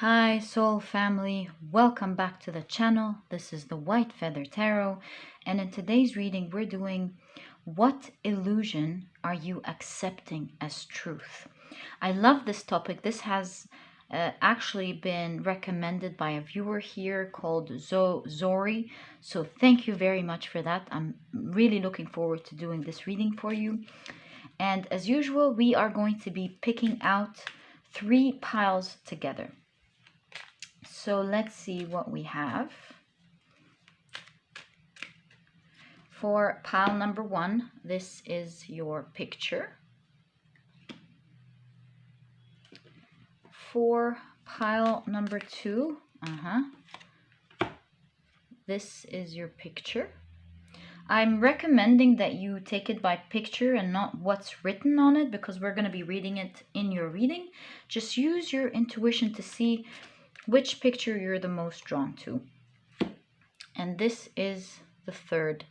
Hi soul family, welcome back to the channel. This is the White Feather Tarot, and in today's reading we're doing what illusion are you accepting as truth? I love this topic. This has actually been recommended by a viewer here called Zori, so thank you very much for that. I'm really looking forward to doing this reading for you. And as usual, we are going to be picking out 3 piles together. So let's see what we have. For pile number 1, this is your picture. For pile number 2, this is your picture. I'm recommending that you take it by picture and not what's written on it, because we're going to be reading it in your reading. Just use your intuition to see which picture you're the most drawn to. And this is the 3rd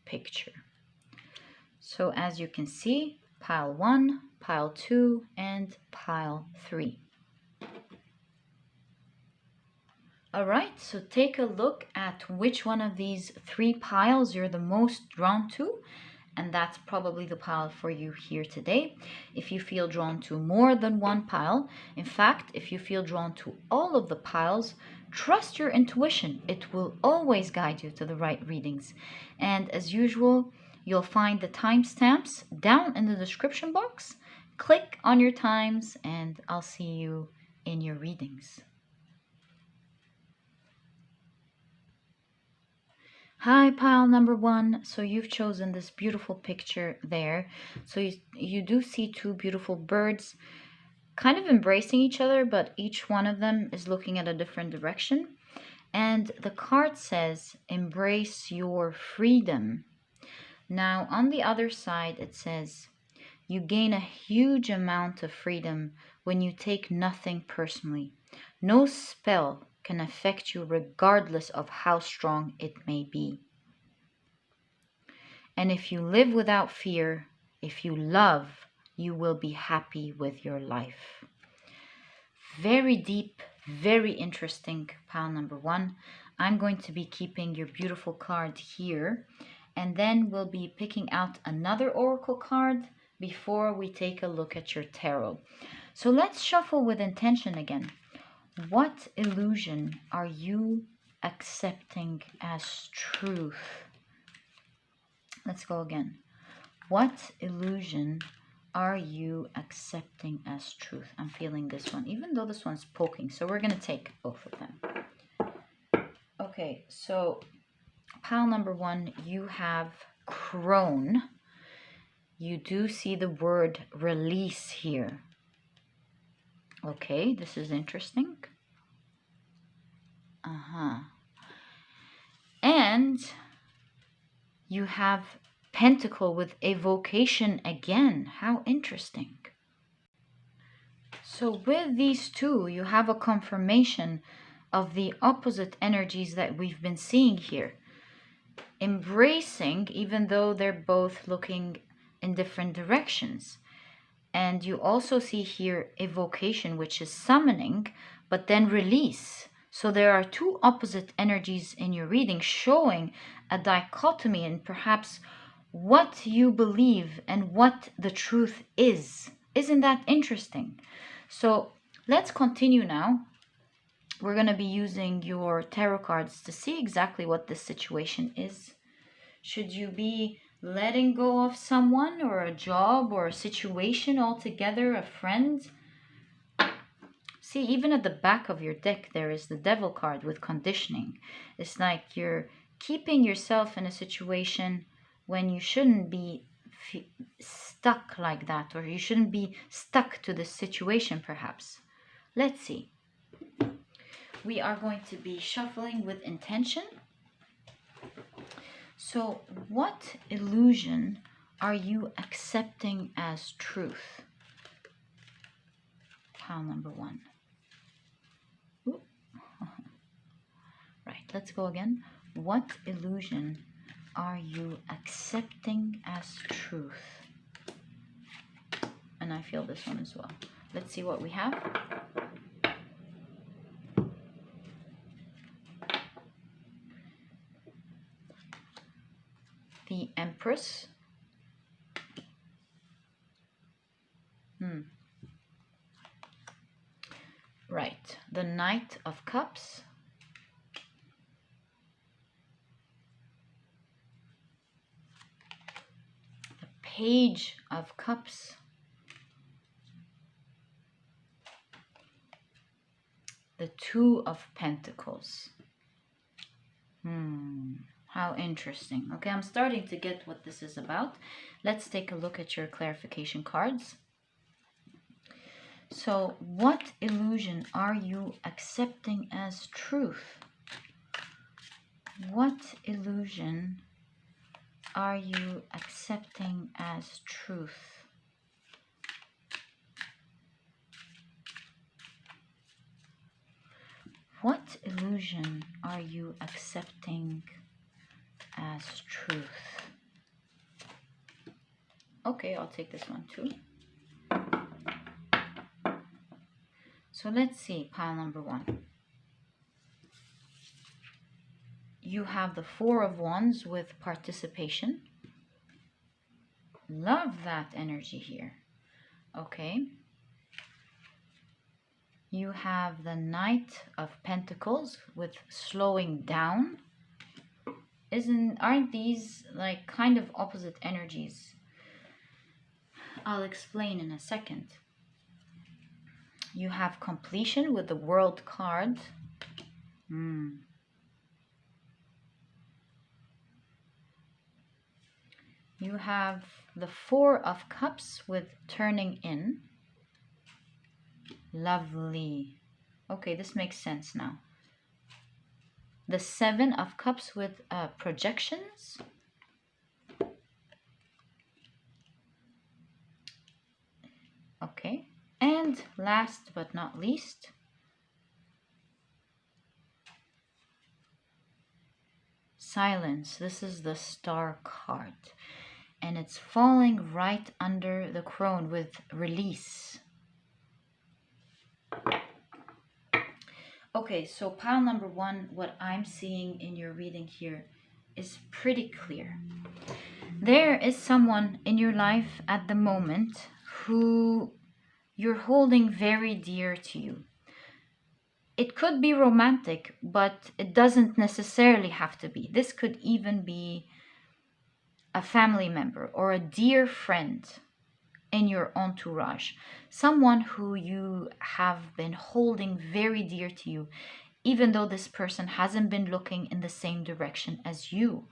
picture. So as you can see, pile 1, pile 2, and pile 3. All right, so take a look at which one of these 3 piles you're the most drawn to, and that's probably the pile for you here today. If you feel drawn to more than one pile, in fact, if you feel drawn to all of the piles, trust your intuition. It will always guide you to the right readings. And as usual, you'll find the timestamps down in the description box. Click on your times and I'll see you in your readings. Hi, pile number 1. So you've chosen this beautiful picture there. So you do see 2 beautiful birds kind of embracing each other, but each one of them is looking at a different direction. And the card says, embrace your freedom. Now, on the other side, it says, you gain a huge amount of freedom when you take nothing personally. No spell can affect you regardless of how strong it may be. And if you live without fear, if you love, you will be happy with your life. Very deep, very interesting pile number 1. I'm going to be keeping your beautiful card here, and then we'll be picking out another oracle card before we take a look at your tarot. So let's shuffle with intention again. What illusion are you accepting as truth? Let's go again. What illusion are you accepting as truth? I'm feeling this one, even though this one's poking. So we're going to take both of them. Okay, so pile number 1, you have crone. You do see the word release here. Okay, this is interesting. And you have pentacle with evocation again. How interesting. So with these 2, you have a confirmation of the opposite energies that we've been seeing here. Embracing, even though they're both looking in different directions. And you also see here evocation, which is summoning, but then release. So there are 2 opposite energies in your reading, showing a dichotomy in perhaps what you believe and what the truth is. Isn't that interesting? So let's continue now. We're going to be using your tarot cards to see exactly what this situation is. Should you be letting go of someone or a job or a situation altogether, a friend? See, even at the back of your deck, there is the Devil card with conditioning. It's like you're keeping yourself in a situation when you shouldn't be stuck like that, or you shouldn't be stuck to this situation, perhaps. Let's see. We are going to be shuffling with intention. So what illusion are you accepting as truth? Pile number 1. Ooh. Right, let's go again. What illusion are you accepting as truth? And I feel this one as well. Let's see what we have. Empress. Right, the Knight of Cups. The Page of Cups. The Two of Pentacles. How interesting. Okay, I'm starting to get what this is about. Let's take a look at your clarification cards. So, what illusion are you accepting as truth? What illusion are you accepting as truth? What illusion are you accepting as truth? Okay, I'll take this one too. So let's see, pile number 1. You have the Four of Wands with participation. Love that energy here. Okay. You have the Knight of Pentacles with slowing down. Aren't these like kind of opposite energies? I'll explain in a second. You have completion with the World card. You have the Four of Cups with turning in. Lovely. Okay, this makes sense now. The Seven of Cups with projections. Okay. And last but not least, Silence. This is the Star card. And it's falling right under the crone with release. Okay, so pile number 1, what I'm seeing in your reading here is pretty clear. There is someone in your life at the moment who you're holding very dear to you. It could be romantic, but it doesn't necessarily have to be. This could even be a family member or a dear friend in your entourage. Someone who you have been holding very dear to you, even though this person hasn't been looking in the same direction as you.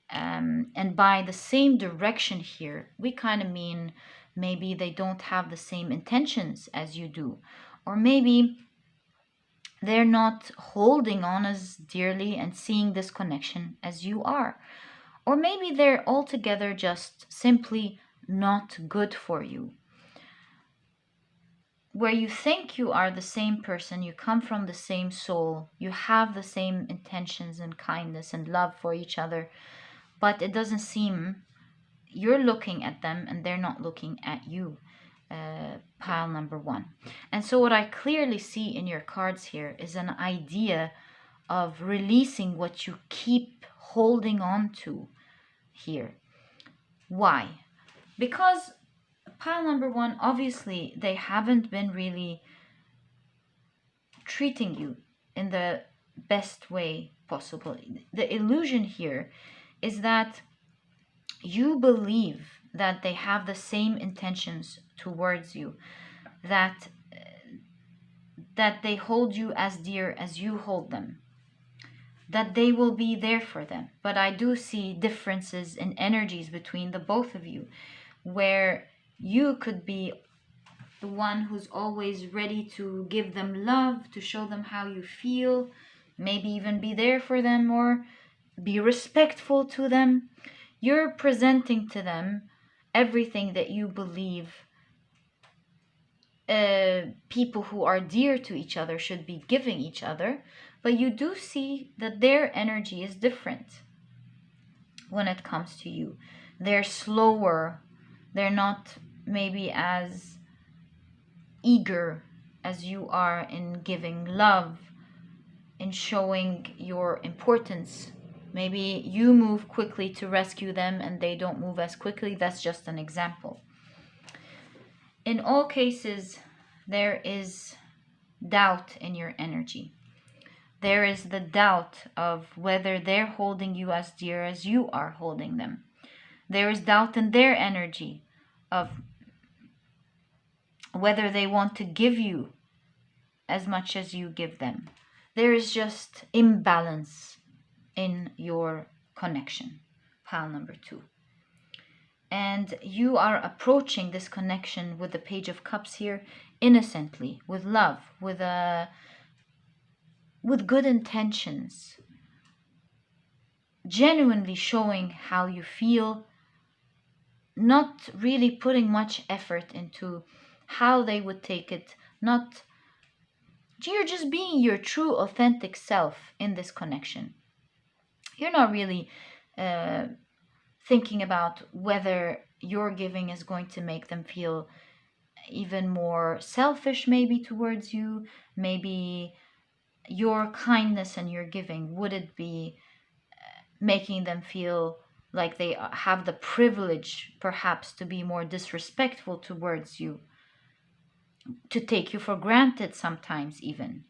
And by the same direction here, we kind of mean maybe they don't have the same intentions as you do. Or maybe they're not holding on as dearly and seeing this connection as you are. Or maybe they're altogether just simply not good for you. Where you think you are the same person, you come from the same soul, you have the same intentions and kindness and love for each other, but it doesn't seem you're looking at them and they're not looking at you. Pile number 1. And so what I clearly see in your cards here is an idea of releasing what you keep holding on to here. Why? Because pile number 1, obviously they haven't been really treating you in the best way possible. The illusion here is that you believe that they have the same intentions towards you, that they hold you as dear as you hold them, that they will be there for them. But I do see differences in energies between the both of you, where you could be the one who's always ready to give them love, to show them how you feel, maybe even be there for them or be respectful to them. You're presenting to them everything that you believe people who are dear to each other should be giving each other, but you do see that their energy is different when it comes to you. They're slower. They're not maybe as eager as you are in giving love, in showing your importance Maybe you move quickly to rescue them and they don't move as quickly. That's just an example. In all cases, there is doubt in your energy. There is the doubt of whether they're holding you as dear as you are holding them. There is doubt in their energy of whether they want to give you as much as you give them. There is just imbalance in your connection, pile number 2. And you are approaching this connection with the Page of Cups here innocently, with love, with good intentions, genuinely showing how you feel, not really putting much effort into how they would take it, not, you're just being your true authentic self in this connection. You're not really thinking about whether your giving is going to make them feel even more selfish maybe towards you. Maybe your kindness and your giving, would it be making them feel like they have the privilege perhaps to be more disrespectful towards you, to take you for granted sometimes even.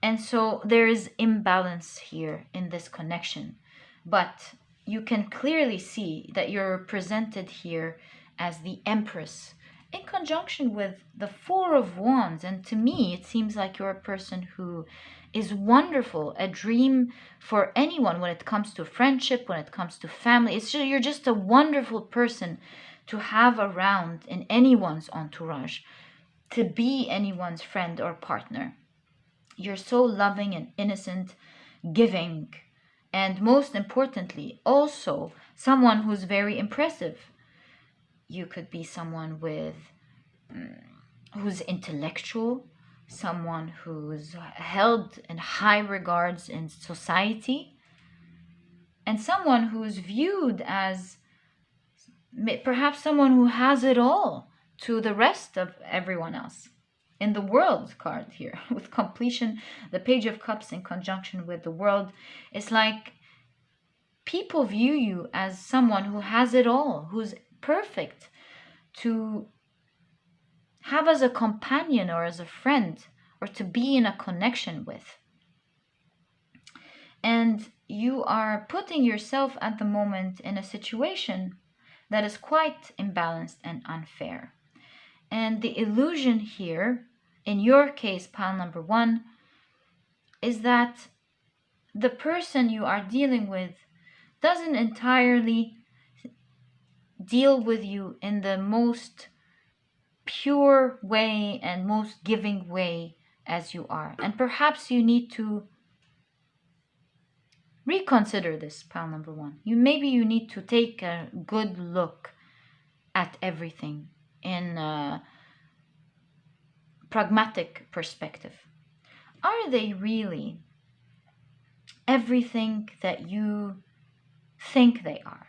And so there is imbalance here in this connection. But you can clearly see that you're presented here as the Empress in conjunction with the Four of Wands. And to me, it seems like you're a person who is wonderful, a dream for anyone when it comes to friendship, when it comes to family. You're just a wonderful person to have around in anyone's entourage, to be anyone's friend or partner. You're so loving and innocent, giving, and most importantly, also someone who's very impressive. You could be someone who's intellectual, someone who's held in high regards in society, and someone who's viewed as perhaps someone who has it all to the rest of everyone else. In the World card here, with completion, the Page of Cups in conjunction with the World, it's like people view you as someone who has it all, who's perfect to have as a companion or as a friend or to be in a connection with. And you are putting yourself at the moment in a situation that is quite imbalanced and unfair. And the illusion here, in your case, pile number 1, is that the person you are dealing with doesn't entirely deal with you in the most pure way and most giving way as you are. And perhaps you need to reconsider this, pile number 1. Maybe you need to take a good look at everything in a pragmatic perspective. Are they really everything that you think they are?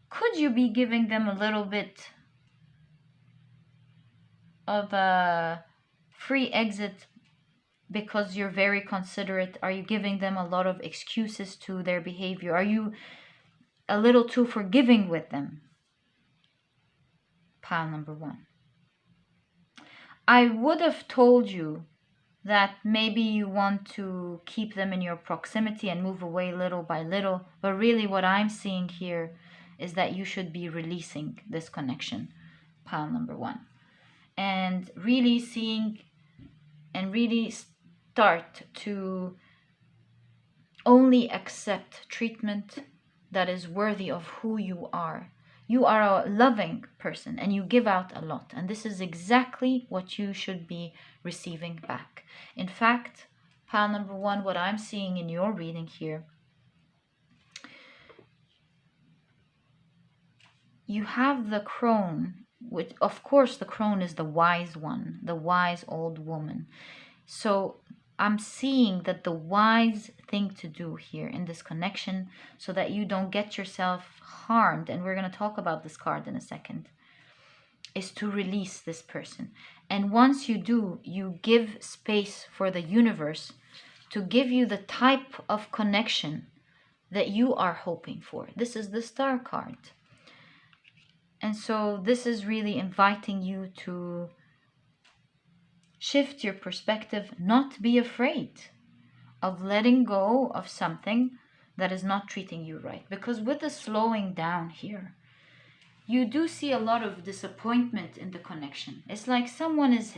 Could you be giving them a little bit of a free exit because you're very considerate? Are you giving them a lot of excuses to their behavior? Are you a little too forgiving with them? Pile number 1. I would have told you that maybe you want to keep them in your proximity and move away little by little, but really what I'm seeing here is that you should be releasing this connection, pile number 1, and really seeing and really start to only accept treatment that is worthy of who you are. You are a loving person and you give out a lot, and this is exactly what you should be receiving back. In fact, pile number 1, what I'm seeing in your reading here, you have the crone, which of course the crone is the wise one, the wise old woman. So I'm seeing that the wise thing to do here in this connection, so that you don't get yourself harmed, and we're going to talk about this card in a second, is to release this person. And once you do, you give space for the universe to give you the type of connection that you are hoping for. This is the Star card. And so this is really inviting you to shift your perspective, not be afraid of letting go of something that is not treating you right. Because with the slowing down here, you do see a lot of disappointment in the connection. It's like someone is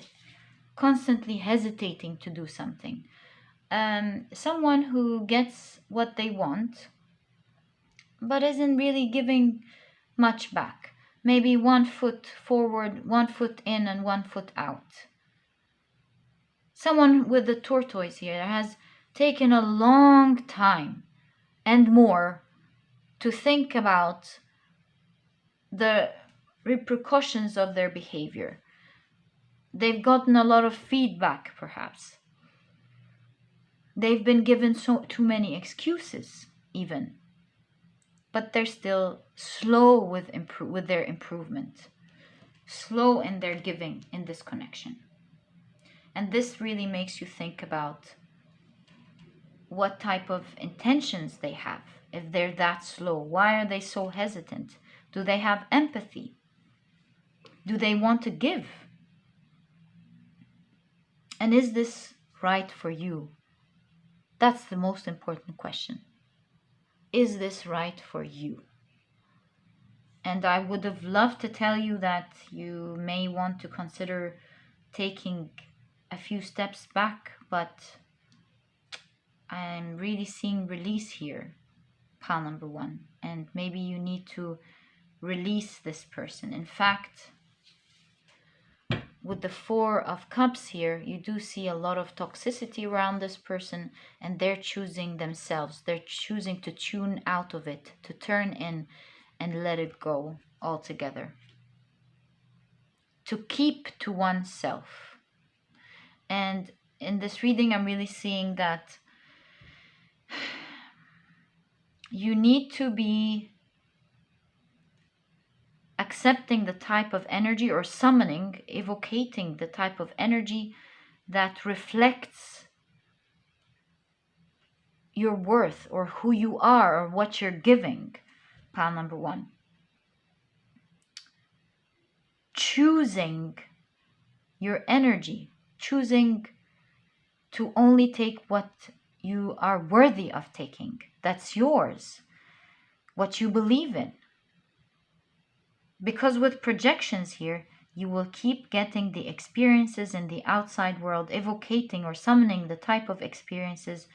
constantly hesitating to do something. Someone who gets what they want, but isn't really giving much back. Maybe 1 foot forward, 1 foot in, and 1 foot out. Someone with the tortoise here has taken a long time and more to think about the repercussions of their behavior. They've gotten a lot of feedback, perhaps. They've been given too many excuses, even. But they're still slow with their improvement, slow in their giving in this connection. And this really makes you think about what type of intentions they have. If they're that slow, why are they so hesitant? Do they have empathy? Do they want to give? And is this right for you? That's the most important question. Is this right for you? And I would have loved to tell you that you may want to consider taking a few steps back, but I'm really seeing release here, pile number 1. And maybe you need to release this person. In fact, with the 4 of Cups here, you do see a lot of toxicity around this person, and they're choosing themselves. They're choosing to tune out of it, to turn in and let it go altogether. To keep to oneself. And in this reading, I'm really seeing that you need to be accepting the type of energy, or summoning, evocating the type of energy that reflects your worth, or who you are, or what you're giving. Pile number 1. Choosing your energy, choosing to only take what you are worthy of taking. That's yours, what you believe in. Because with projections here, you will keep getting the experiences in the outside world, evocating or summoning the type of experiences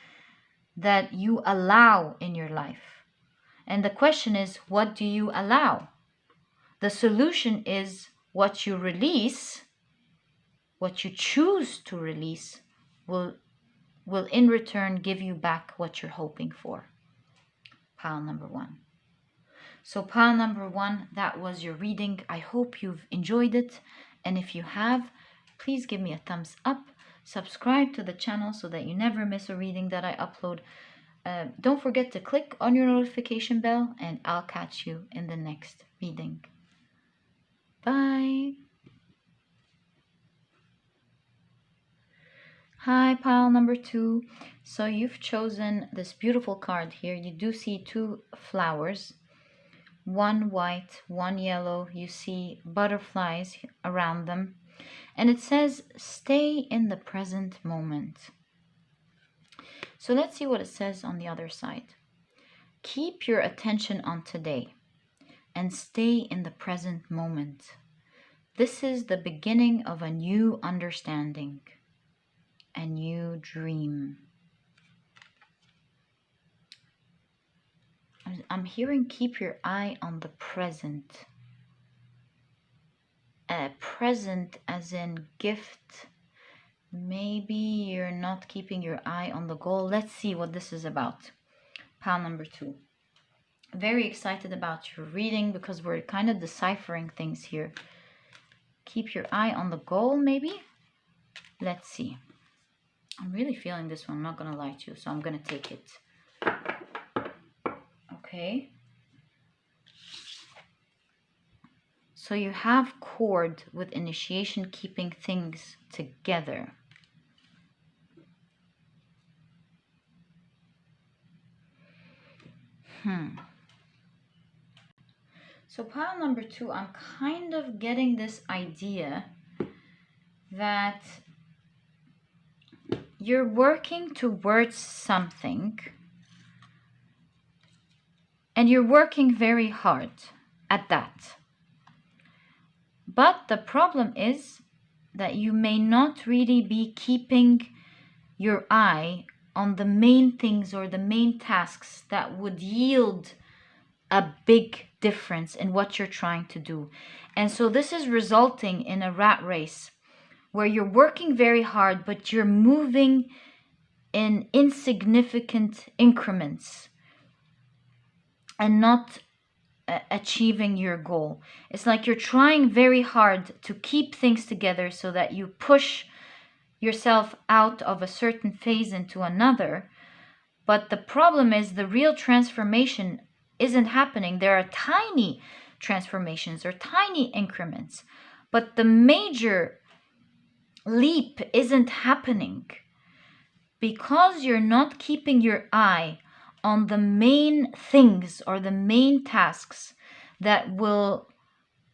that you allow in your life. And the question is, what do you allow? The solution is what you release, what you choose to release, will in return give you back what you're hoping for. Pile number 1. So pile number 1, that was your reading. I hope you've enjoyed it. And if you have, please give me a thumbs up. Subscribe to the channel so that you never miss a reading that I upload. Don't forget to click on your notification bell, and I'll catch you in the next reading. Bye. Hi, pile number 2. So you've chosen this beautiful card here. You do see 2 flowers. 1 white, 1 yellow. You see butterflies around them. And it says, stay in the present moment. So let's see what it says on the other side. Keep your attention on today and stay in the present moment. This is the beginning of a new understanding, a new dream. I'm hearing keep your eye on the present. Present as in gift. Maybe you're not keeping your eye on the goal. Let's see what this is about. Pile number 2. Very excited about your reading because we're kind of deciphering things here. Keep your eye on the goal, maybe? Let's see. I'm really feeling this one. I'm not going to lie to you, so I'm going to take it. Okay. So you have cord with initiation, keeping things together. So pile number 2, I'm kind of getting this idea that you're working towards something and you're working very hard at that. But the problem is that you may not really be keeping your eye on the main things or the main tasks that would yield a big difference in what you're trying to do. And so this is resulting in a rat race where you're working very hard, but you're moving in insignificant increments and not achieving your goal. It's like you're trying very hard to keep things together so that you push yourself out of a certain phase into another. But the problem is the real transformation isn't happening. There are tiny transformations or tiny increments, but the major leap isn't happening because you're not keeping your eye on the main things or the main tasks that will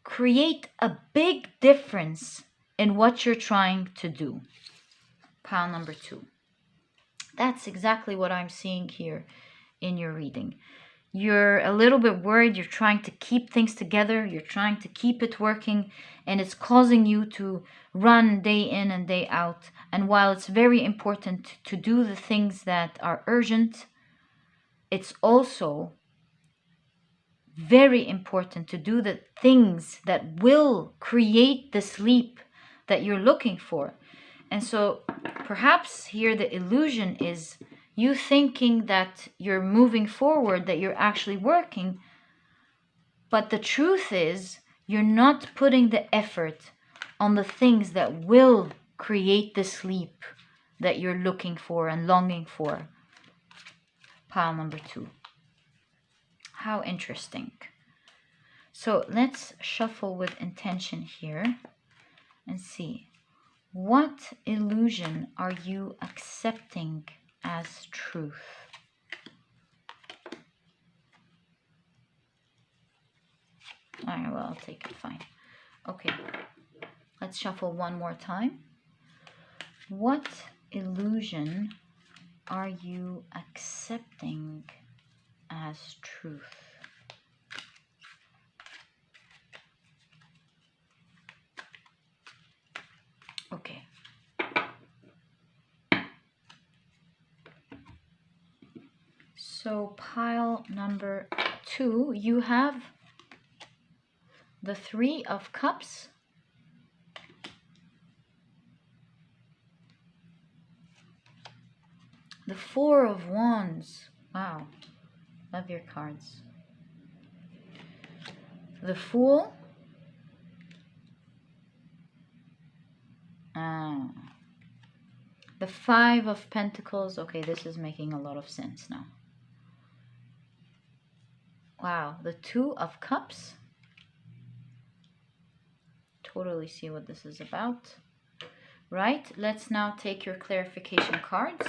create a big difference in what you're trying to do. Pile number 2. That's exactly what I'm seeing here in your reading. You're a little bit worried, you're trying to keep things together, you're trying to keep it working, and it's causing you to run day in and day out. And while it's very important to do the things that are urgent, it's also very important to do the things that will create the sleep that you're looking for. And so perhaps here the illusion is you thinking that you're moving forward, that you're actually working. But the truth is you're not putting the effort on the things that will create the sleep that you're looking for and longing for. Pile number 2. How interesting. So let's shuffle with intention here and see. What illusion are you accepting as truth? Alright, well, I'll take it, fine. Okay, let's shuffle one more time. What illusion are you accepting as truth? Okay. So pile number 2, you have the 3 of Cups, the 4 of Wands. Wow, love your cards. The Fool, the 5 of Pentacles. Okay, this is making a lot of sense now. Wow, the 2 of Cups. Totally see what this is about. Right, let's now take your clarification cards.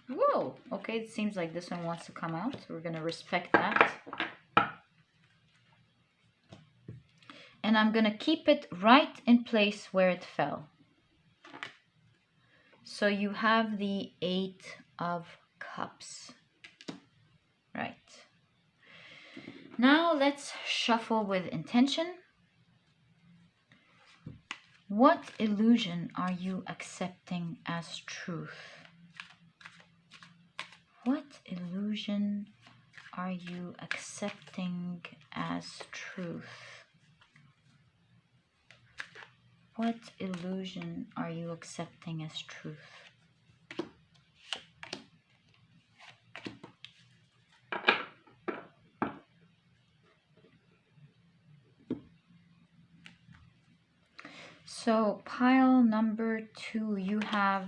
Whoa, okay, it seems like this one wants to come out. We're going to respect that. And I'm going to keep it right in place where it fell. So you have the 8 of Cups. Right. Now let's shuffle with intention. What illusion are you accepting as truth? What illusion are you accepting as truth? What illusion are you accepting as truth? So pile number 2, you have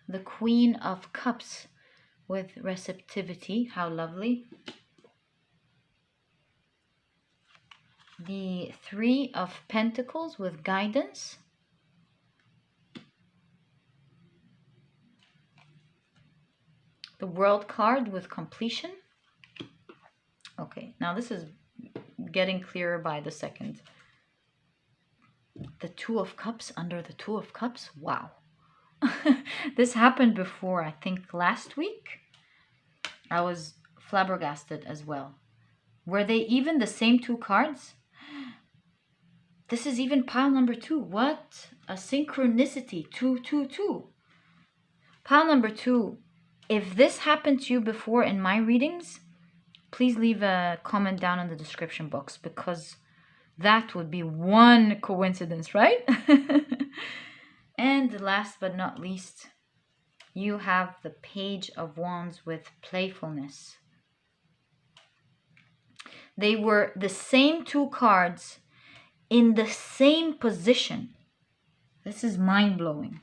the Queen of Cups with receptivity. How lovely. The 3 of Pentacles with guidance. The World card with completion. Now this is getting clearer by the second. The Two of Cups under the Two of Cups. Wow. This happened before, I think last week. I was flabbergasted as well. Were they even the same two cards? This is even pile number 2. What a synchronicity. 2, 2, 2. Pile number 2. If this happened to you before in my readings, please leave a comment down in the description box, because that would be one coincidence, right? And last but not least, you have the Page of Wands with playfulness. They were the same two cards in the same position. This is mind-blowing.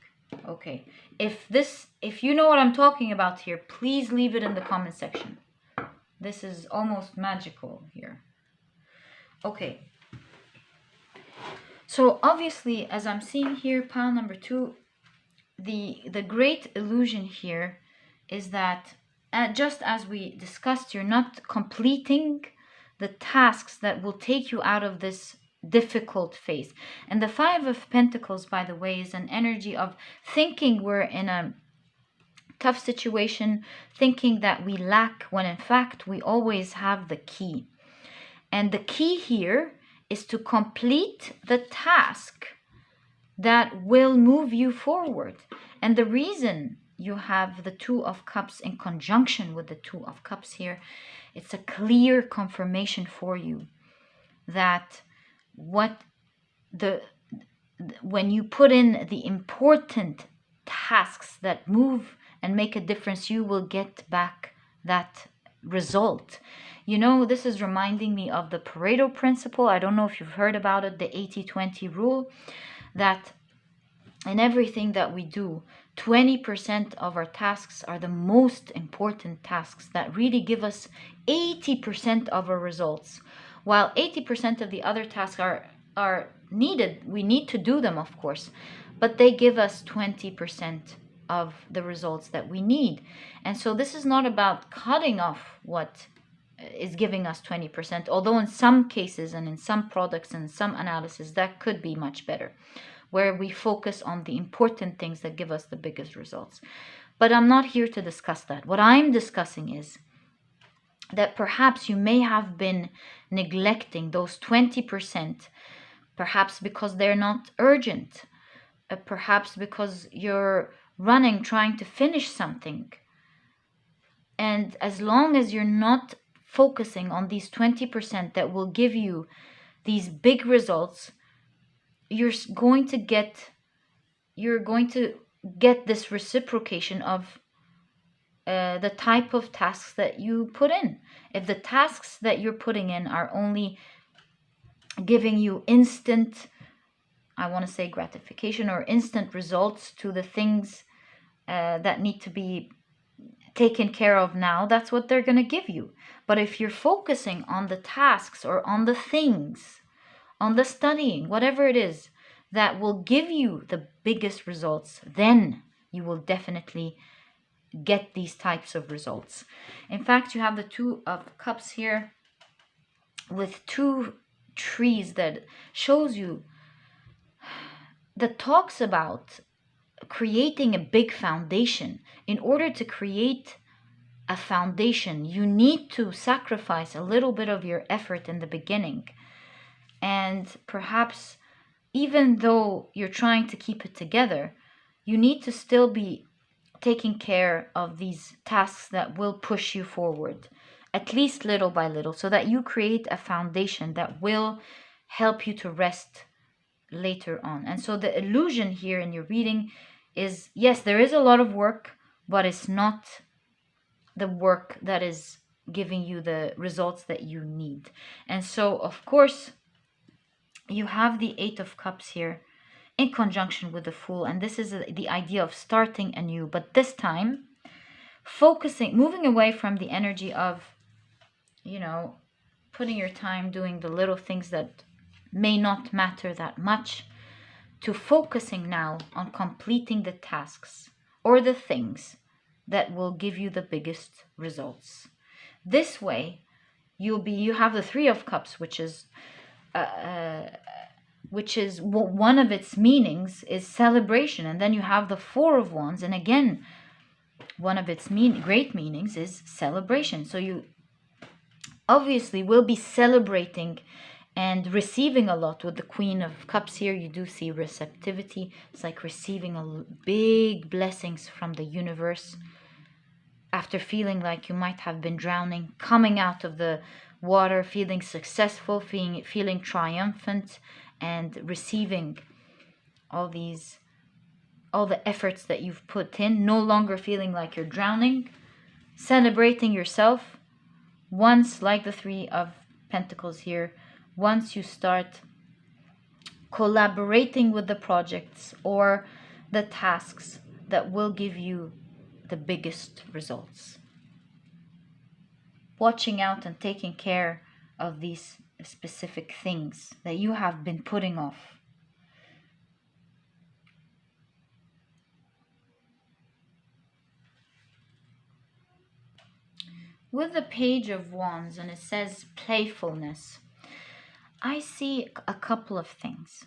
Okay, if you know what I'm talking about here, please leave it in the comment section. This is almost magical here. Okay. So obviously, as I'm seeing here, pile number 2, the great illusion here is that just as we discussed, you're not completing the tasks that will take you out of this difficult phase. And the Five of Pentacles, by the way, is an energy of thinking we're in a tough situation, thinking that we lack, when in fact we always have the key. And the key here is to complete the task that will move you forward. And the reason you have the Two of Cups in conjunction with the Two of Cups here, it's a clear confirmation for you that when you put in the important tasks that move and make a difference, you will get back that result. You know, this is reminding me of the Pareto principle. I don't know if you've heard about it, the 80-20 rule, that in everything that we do, 20% of our tasks are the most important tasks that really give us 80% of our results. While 80% of the other tasks are needed, we need to do them, of course, but they give us 20% of the results that we need. And so this is not about cutting off what is giving us 20%, although in some cases and in some products and some analysis that could be much better, where we focus on the important things that give us the biggest results. But I'm not here to discuss that. What I'm discussing is that perhaps you may have been neglecting those 20%, perhaps because they're not urgent, perhaps because you're running, trying to finish something. And as long as you're not focusing on these 20% that will give you these big results, you're going to get this reciprocation of the type of tasks that you put in. If the tasks that you're putting in are only giving you instant, I want to say gratification or instant results to the things that need to be taken care of now, that's what they're going to give you. But if you're focusing on the tasks or on the things, on the studying, whatever it is, that will give you the biggest results, then you will definitely get these types of results. In fact, you have the Two of Cups here with two trees that shows you, that talks about creating a big foundation. In order to create a foundation, you need to sacrifice a little bit of your effort in the beginning. And perhaps even though you're trying to keep it together, you need to still be taking care of these tasks that will push you forward, at least little by little, so that you create a foundation that will help you to rest later on. And so the illusion here in your reading is, yes, there is a lot of work, but it's not the work that is giving you the results that you need. And so, of course, you have the Eight of Cups here in conjunction with the Fool, and this is the idea of starting anew, but this time focusing, moving away from the energy of, you know, putting your time doing the little things that may not matter that much, to focusing now on completing the tasks or the things that will give you the biggest results. This way, you have the Three of Cups, which is one of its meanings is celebration, and then you have the Four of Wands, and again, one of its great meanings is celebration. So you obviously will be celebrating and receiving a lot. With the Queen of Cups here, you do see receptivity. It's like receiving a big blessings from the universe after feeling like you might have been drowning, coming out of the water, feeling successful, feeling triumphant, and receiving all the efforts that you've put in, no longer feeling like you're drowning, celebrating yourself. Once, like the Three of Pentacles here, once you start collaborating with the projects or the tasks that will give you the biggest results. Watching out and taking care of these specific things that you have been putting off. With the Page of Wands, and it says playfulness, I see a couple of things.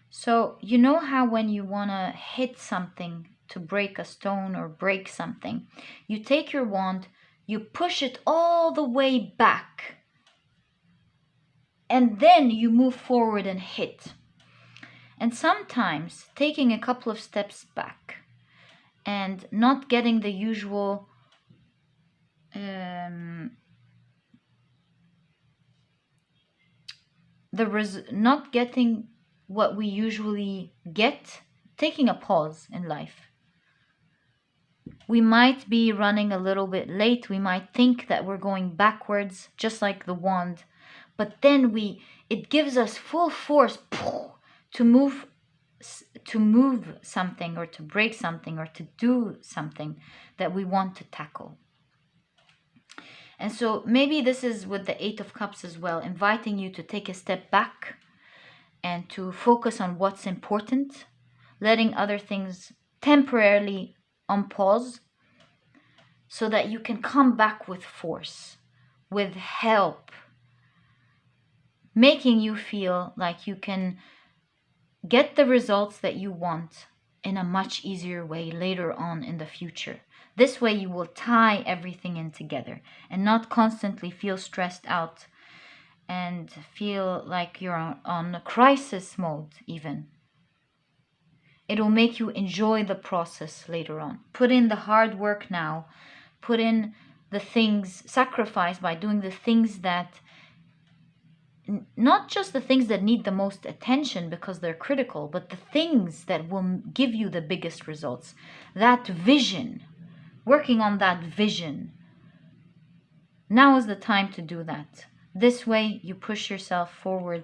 So you know how when you want to hit something to break a stone or break something, you take your wand, you push it all the way back, and then you move forward and hit. And sometimes taking a couple of steps back and not getting the usual not getting what we usually get, taking a pause in life. We might be running a little bit late. We might think that we're going backwards, just like the wand, but then it gives us full force to move something, or to break something, or to do something that we want to tackle. And so maybe this is with the Eight of Cups as well, inviting you to take a step back and to focus on what's important, letting other things temporarily on pause, so that you can come back with force, with help, making you feel like you can get the results that you want in a much easier way later on in the future. This way you will tie everything in together and not constantly feel stressed out and feel like you're on a crisis mode even. It will make you enjoy the process later on. Put in the hard work now. Put in the things, sacrifice by doing the things that, not just the things that need the most attention because they're critical, but the things that will give you the biggest results. That vision, working on that vision. Now is the time to do that. This way you push yourself forward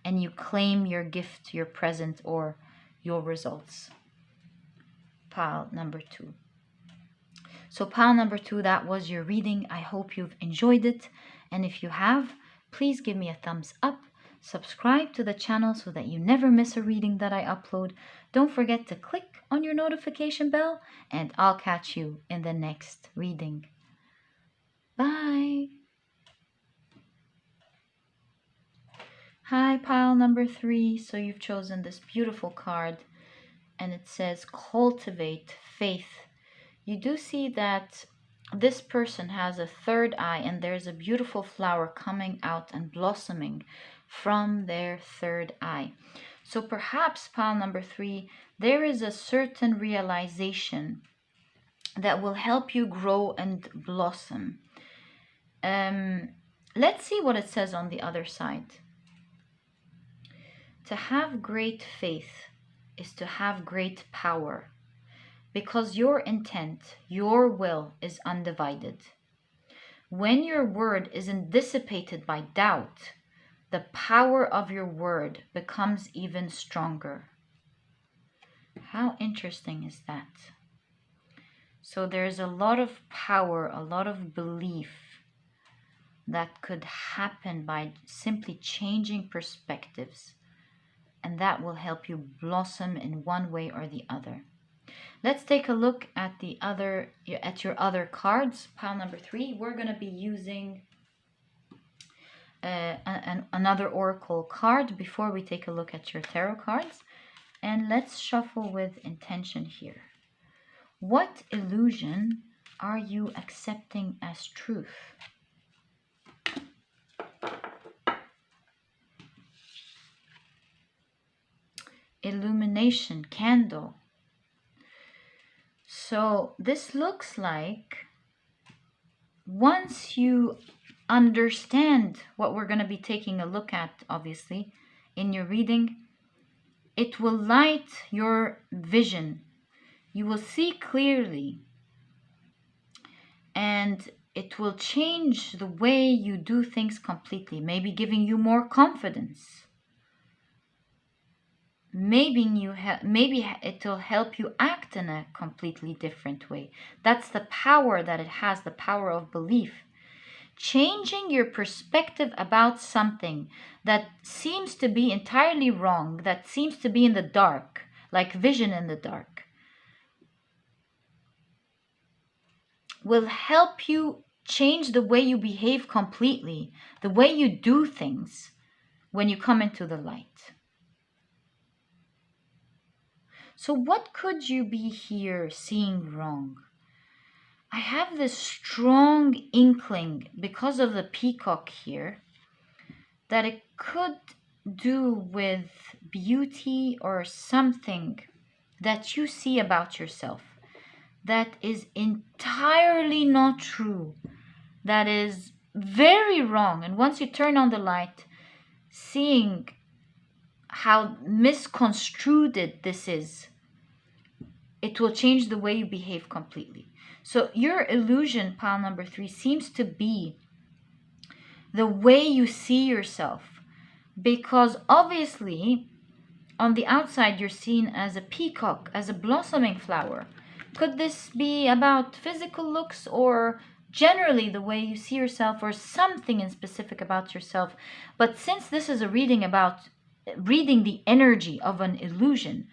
and you claim your gift, your present, or your results. Pile number 2. So pile number 2, that was your reading. I hope you've enjoyed it. And if you have, please give me a thumbs up. Subscribe to the channel so that you never miss a reading that I upload. Don't forget to click on your notification bell, and I'll catch you in the next reading. Bye. Hi, pile number 3. So you've chosen this beautiful card, and it says cultivate faith. You do see that this person has a third eye, and there's a beautiful flower coming out and blossoming from their third eye. So perhaps, pile number 3, there is a certain realization that will help you grow and blossom. Let's see what it says on the other side. To have great faith is to have great power, because your intent, your will is undivided. When your word isn't dissipated by doubt, the power of your word becomes even stronger. How interesting is that? So there's a lot of power, a lot of belief that could happen by simply changing perspectives, and that will help you blossom in one way or the other. Let's take a look at your other cards. Pile number 3, we're going to be using another oracle card before we take a look at your tarot cards. And let's shuffle with intention here. What illusion are you accepting as truth? Illumination, candle. So this looks like once you understand what we're going to be taking a look at, obviously, in your reading, it will light your vision. You will see clearly, and it will change the way you do things completely, maybe giving you more confidence. Maybe it will help you act in a completely different way. That's the power that it has, the power of belief. Changing your perspective about something that seems to be entirely wrong, that seems to be in the dark, like vision in the dark, will help you change the way you behave completely, the way you do things when you come into the light. So what could you be here seeing wrong? I have this strong inkling, because of the peacock here, that it could do with beauty or something that you see about yourself that is entirely not true, that is very wrong. And once you turn on the light, seeing how misconstrued this is, it will change the way you behave completely. So your illusion, pile number 3, seems to be the way you see yourself. Because obviously, on the outside, you're seen as a peacock, as a blossoming flower. Could this be about physical looks, or generally the way you see yourself, or something in specific about yourself? But since this is a reading about reading the energy of an illusion,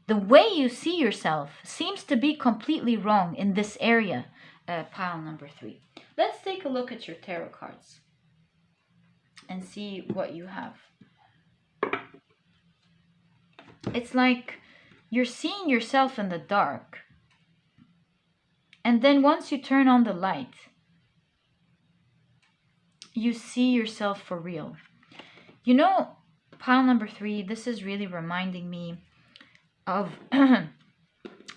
the way you see yourself seems to be completely wrong in this area, pile number 3. Let's take a look at your tarot cards and see what you have. It's like you're seeing yourself in the dark, and then once you turn on the light, you see yourself for real. You know, pile number 3, this is really reminding me of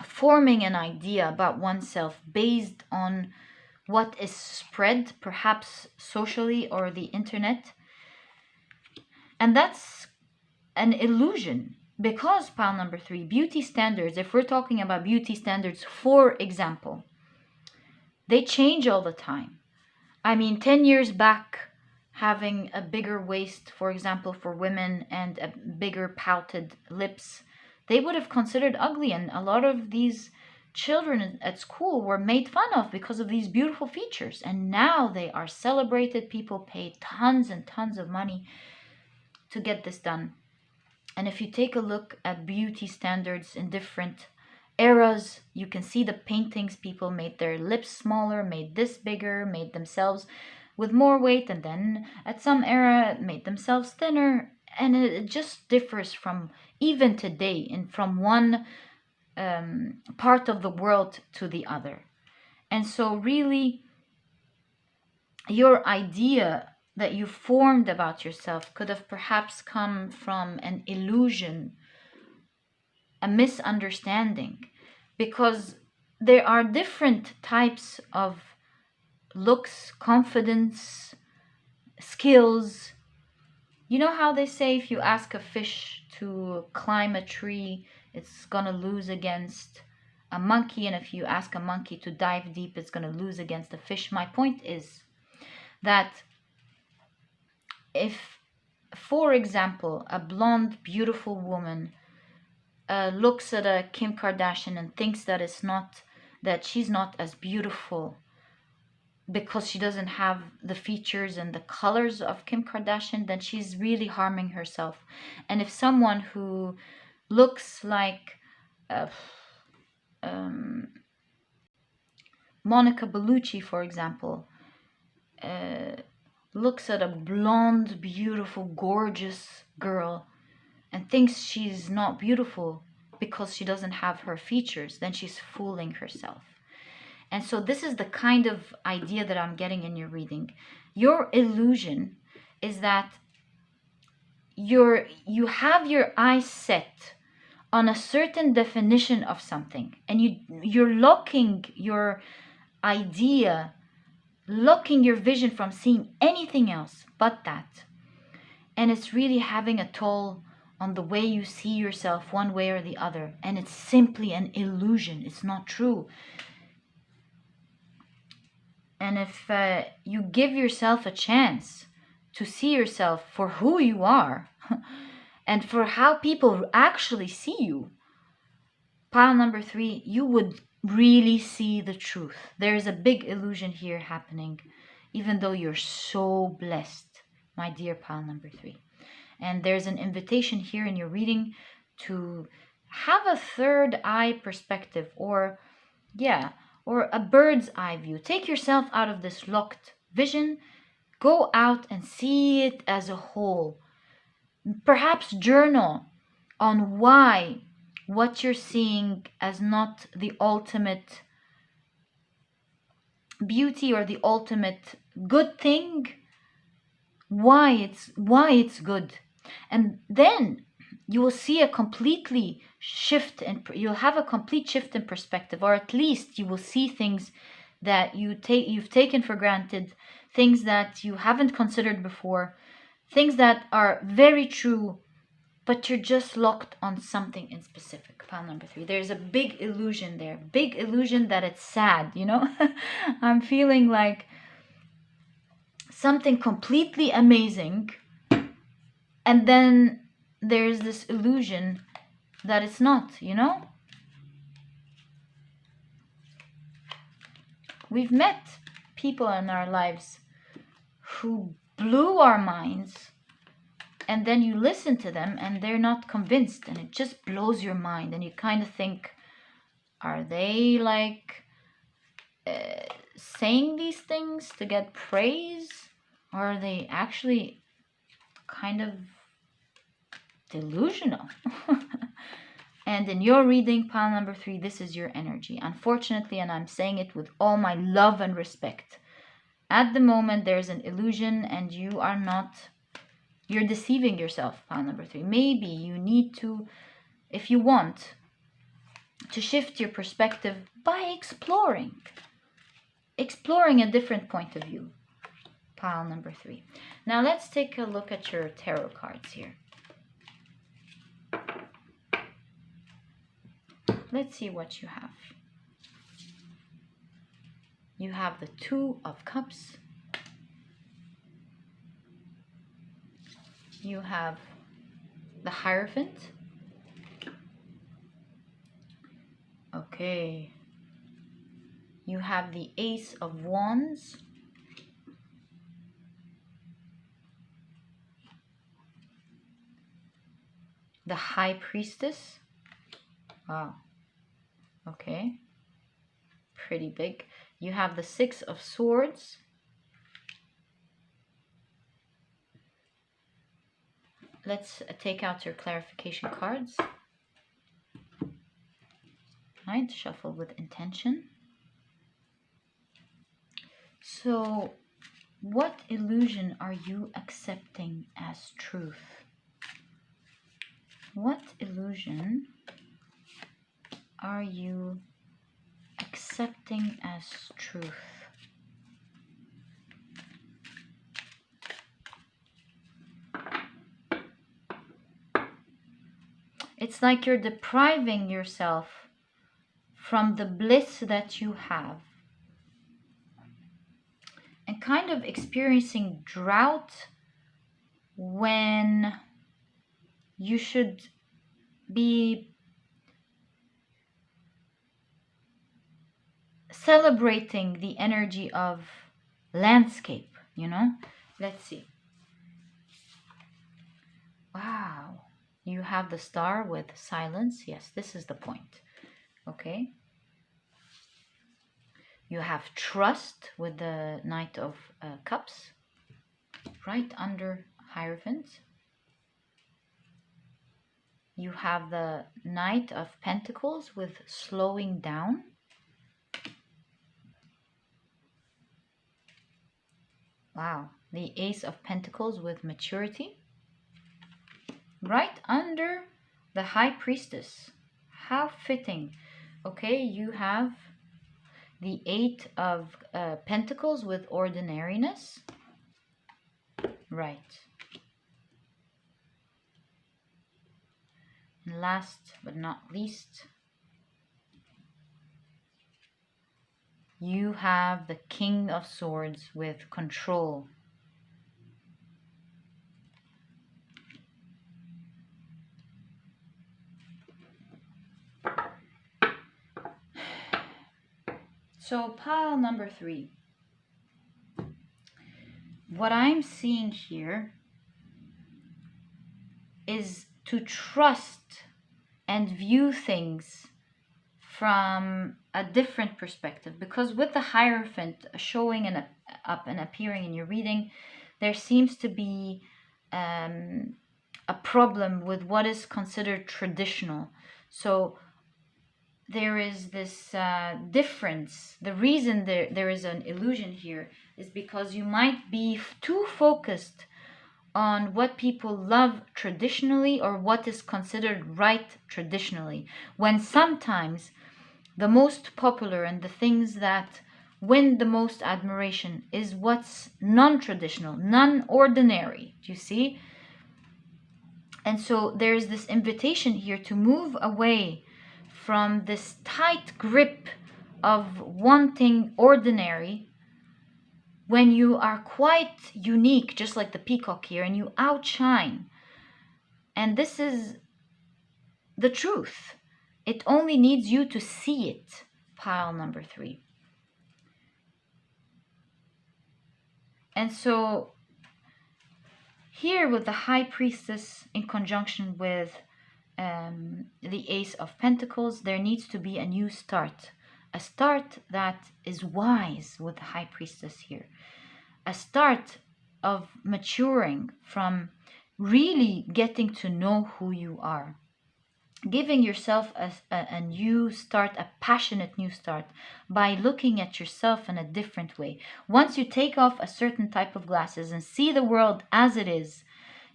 forming an idea about oneself based on what is spread, perhaps socially or the internet. And that's an illusion, because pile number 3, beauty standards, if we're talking about beauty standards, for example, they change all the time. I mean, 10 years back, having a bigger waist, for example, for women, and a bigger pouted lips, they would have considered ugly, and a lot of these children at school were made fun of because of these beautiful features. And now they are celebrated. People pay tons and tons of money to get this done. And if you take a look at beauty standards in different eras, you can see the paintings. People made their lips smaller, made this bigger, made themselves with more weight, and then at some era made themselves thinner. And it just differs from even today, and from one part of the world to the other. And so really, your idea that you formed about yourself could have perhaps come from an illusion, a misunderstanding, because there are different types of looks, confidence, skills. You know how they say if you ask a fish to climb a tree, it's gonna lose against a monkey, and if you ask a monkey to dive deep, it's gonna lose against a fish. My point is that if, for example, a blonde, beautiful woman looks at a Kim Kardashian and thinks that she's not as beautiful because she doesn't have the features and the colors of Kim Kardashian, then she's really harming herself. And if someone who looks like Monica Bellucci, for example, looks at a blonde, beautiful, gorgeous girl and thinks she's not beautiful because she doesn't have her features, then she's fooling herself. And so this is the kind of idea that I'm getting in your reading. Your illusion is that you have your eyes set on a certain definition of something, and you're locking your idea, locking your vision from seeing anything else but that. And it's really having a toll on the way you see yourself one way or the other. And it's simply an illusion. It's not true. And if you give yourself a chance to see yourself for who you are and for how people actually see you, pile number 3, you would really see the truth. There is a big illusion here happening, even though you're so blessed, my dear pile number 3. And there's an invitation here in your reading to have a third eye perspective, or a bird's eye view. Take yourself out of this locked vision. Go out and see it as a whole. Perhaps journal on why what you're seeing as not the ultimate beauty or the ultimate good thing, why it's good. And then you will see a completely shift, and you'll have a complete shift in perspective, or at least you will see things that you've taken for granted, things that you haven't considered before, things that are very true, but you're just locked on something in specific. Pile number 3. There's a big illusion there, big illusion that it's sad, I'm feeling like something completely amazing, and then there's this illusion that it's not, We've met people in our lives who blew our minds, and then you listen to them and they're not convinced, and it just blows your mind, and you kind of think, are they like saying these things to get praise, or are they actually kind of delusional? And in your reading, pile number 3, this is your energy. Unfortunately, and I'm saying it with all my love and respect, at the moment there's an illusion, and you're deceiving yourself, pile number 3. Maybe you need to, if you want to shift your perspective by exploring a different point of view, pile number 3. Now let's take a look at your tarot cards here. Let's see what you have. You have the 2 of Cups. You have the Hierophant. Okay. You have the Ace of Wands. The High Priestess. Wow. Okay. Pretty big. You have the 6 of Swords. Let's take out your clarification cards. Right, shuffle with intention. So, what illusion are you accepting as truth? What illusion are you accepting as truth? It's like you're depriving yourself from the bliss that you have, and kind of experiencing drought when you should be celebrating the energy of landscape, Let's see. Wow. You have the Star with silence. Yes, this is the point. Okay. You have trust with the Knight of Cups. Right under Hierophant, you have the Knight of Pentacles with slowing down. Wow, the Ace of Pentacles with maturity. Right under the High Priestess. How fitting. Okay, you have the Eight of Pentacles with ordinariness. Right. And last but not least, you have the King of Swords with control. So pile number 3. What I'm seeing here is to trust and view things from a different perspective, because with the Hierophant showing up and appearing in your reading, there seems to be a problem with what is considered traditional. So there is this difference. The reason there is an illusion here is because you might be too focused on what people love traditionally or what is considered right traditionally, when sometimes the most popular and the things that win the most admiration is what's non-traditional, non-ordinary. Do you see? And so there's this invitation here to move away from this tight grip of wanting ordinary when you are quite unique, just like the peacock here, and you outshine. And this is the truth. It only needs you to see it. Pile number 3. And so here with the High Priestess in conjunction with the Ace of Pentacles, there needs to be a new start. A start that is wise with the High Priestess here. A start of maturing from really getting to know who you are. Giving yourself a new start, a passionate new start, by looking at yourself in a different way. Once you take off a certain type of glasses and see the world as it is,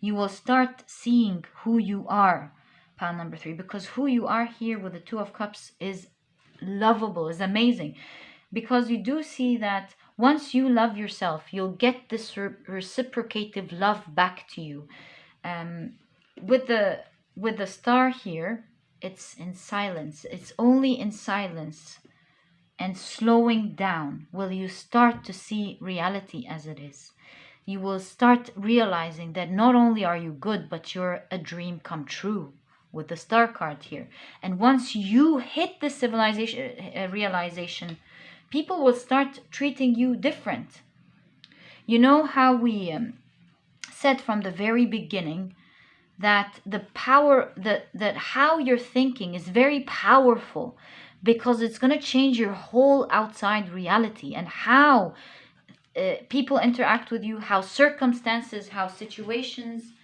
you will start seeing who you are. Pile number 3, because who you are here with the Two of Cups is lovable, is amazing, because you do see that once you love yourself, you'll get this reciprocative love back to you. With the Star here, it's in silence. It's only in silence and slowing down will you start to see reality as it is. You will start realizing that not only are you good, but you're a dream come true with the Star card here. And once you hit this realization, people will start treating you different. You know how we said from the very beginning that the power, that how you're thinking is very powerful, because it's going to change your whole outside reality, and how people interact with you, how circumstances, how situations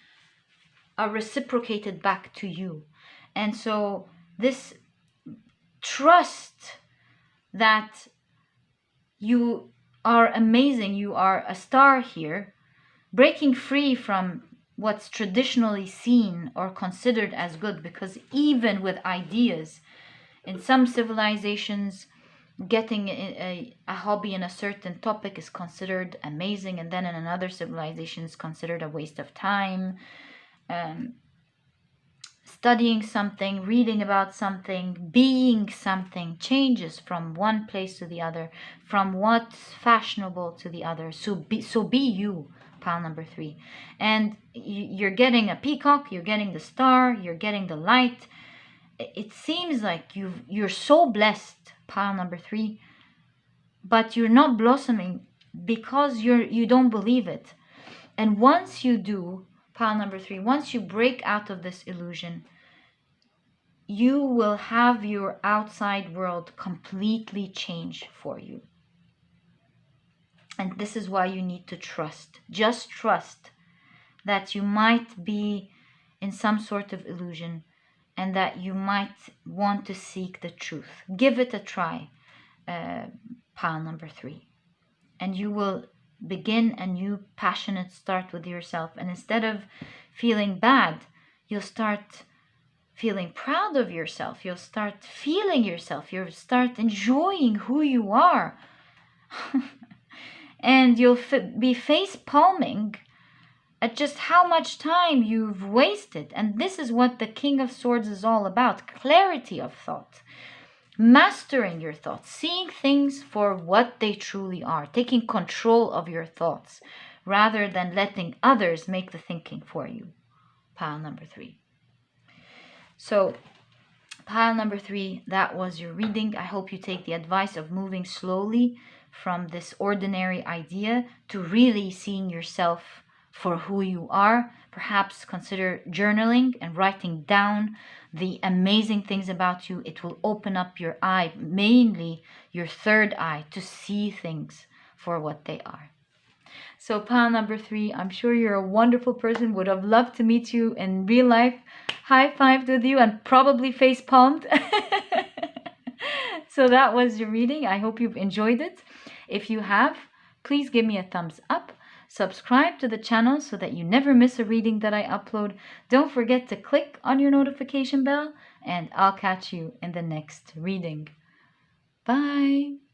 are reciprocated back to you. And so this trust that you are amazing, you are a star here, breaking free from what's traditionally seen or considered as good, because even with ideas, in some civilizations, getting a hobby in a certain topic is considered amazing, and then in another civilization is considered a waste of time. Studying something, reading about something, being something changes from one place to the other, from what's fashionable to the other. So be you. Pile number 3. And you're getting a peacock, you're getting the star, you're getting the light. It seems like you're so blessed, pile number 3, but you're not blossoming because you don't believe it. And once you do, pile number 3, once you break out of this illusion, you will have your outside world completely change for you. And this is why you need to trust. Just trust that you might be in some sort of illusion and that you might want to seek the truth. Give it a try, pile number 3. And you will begin a new passionate start with yourself. And instead of feeling bad, you'll start feeling proud of yourself. You'll start feeling yourself. You'll start enjoying who you are. And you'll be face palming at just how much time you've wasted. And this is what the King of Swords is all about. Clarity of thought. Mastering your thoughts. Seeing things for what they truly are. Taking control of your thoughts rather than letting others make the thinking for you. Pile number 3. So, pile number 3, that was your reading. I hope you take the advice of moving slowly from this ordinary idea to really seeing yourself for who you are. Perhaps consider journaling and writing down the amazing things about you. It will open up your eye, mainly your third eye, to see things for what they are. So pile number 3, I'm sure you're a wonderful person. Would have loved to meet you in real life. High-fived with you and probably face-palmed. So that was your reading. I hope you've enjoyed it. If you have, please give me a thumbs up. Subscribe to the channel so that you never miss a reading that I upload. Don't forget to click on your notification bell, and I'll catch you in the next reading. Bye.